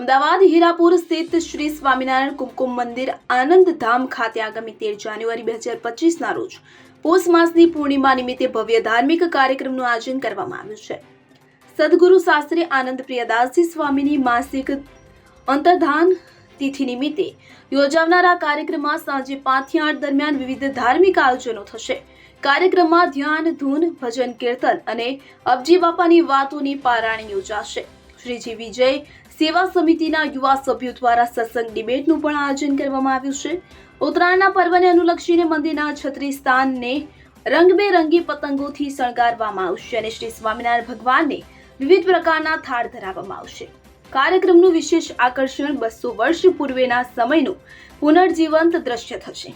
અમદાવાદ હીરાપુર સ્થિત શ્રી સ્વામિનારાયણ કુમકુમ મંદિર આનંદધામ ખાતે આગામી 13 જાન્યુઆરી 2025ના રોજ પોષ માસની પૂર્ણિમા નિમિત્તે ભવ્ય ધાર્મિક કાર્યક્રમનું આયોજન કરવામાં આવ્યું છે. સદગુરુ શાસ્ત્રી આનંદ પ્રિયદાસજી સ્વામીની માસિક અંતર્ધાન તિથિ નિમિત્તે યોજાનાર આ કાર્યક્રમમાં સાંજે 5 થી 8 દરમિયાન વિવિધ ધાર્મિક આયોજનો થશે. કાર્યક્રમમાં ધ્યાન, ધૂન, ભજન, કીર્તન અને અબજી બાપાની વાતોની પારાયણ યોજાશે. શ્રીજી વિજય સેવા સમિતિના યુવા સભ્યો દ્વારા સત્સંગ ડિબેટનું પણ આયોજન કરવામાં આવ્યું છે. ઉત્તરાયણના પર્વને અનુલક્ષીને મંદિરના છત્રી સ્થાનને રંગબેરંગી પતંગોથી શણગારવામાં આવશે અને શ્રી સ્વામિનારાયણ ભગવાનને વિવિધ પ્રકારના થાળ ધરાવવામાં આવશે. કાર્યક્રમનું વિશેષ આકર્ષણ 200 વર્ષ પૂર્વેના સમયનું પુનર્જીવંત દ્રશ્ય થશે,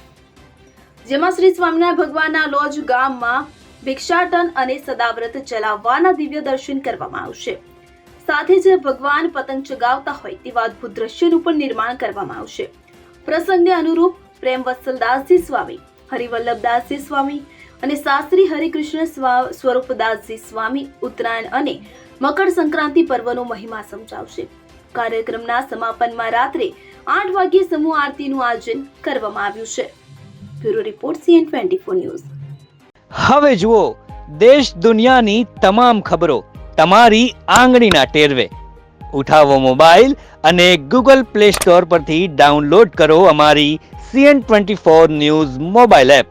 જેમાં શ્રી સ્વામિનારાયણ ભગવાનના લોજ ગામમાં ભિક્ષાટન અને સદાવ્રત ચલાવવાના દિવ્ય દર્શન કરવામાં આવશે. સાથે જ ભગવાન પતંગ ચગાવતા હોય તેવા અદભુત દ્રશ્યનું પણ નિર્માણ કરવામાં આવશે. પ્રસંગને અનુરૂપ પ્રેમ વત્સલદાસજી સ્વામી, હરિવલ્લભદાસજી સ્વામી અને શાસ્ત્રી હરિકૃષ્ણ સ્વરૂપદાસજી સ્વામી ઉત્તરાયણ અને મકર સંક્રાંતિ પર્વનો મહિમા સમજાવશે. કાર્યક્રમના સમાપનમાં રાત્રે 8 વાગ્યે સમૂહ આરતીનું આયોજન કરવામાં આવ્યું છે. Bureau report CN24 news. હવે જુઓ દેશ દુનિયાની તમામ ખબરો તમારી આંગળીના ટેરવે. ઉઠાવો મોબાઈલ અને Google Play Store પરથી ડાઉનલોડ કરો અમારી CN24 ન્યૂઝ મોબાઈલ એપ.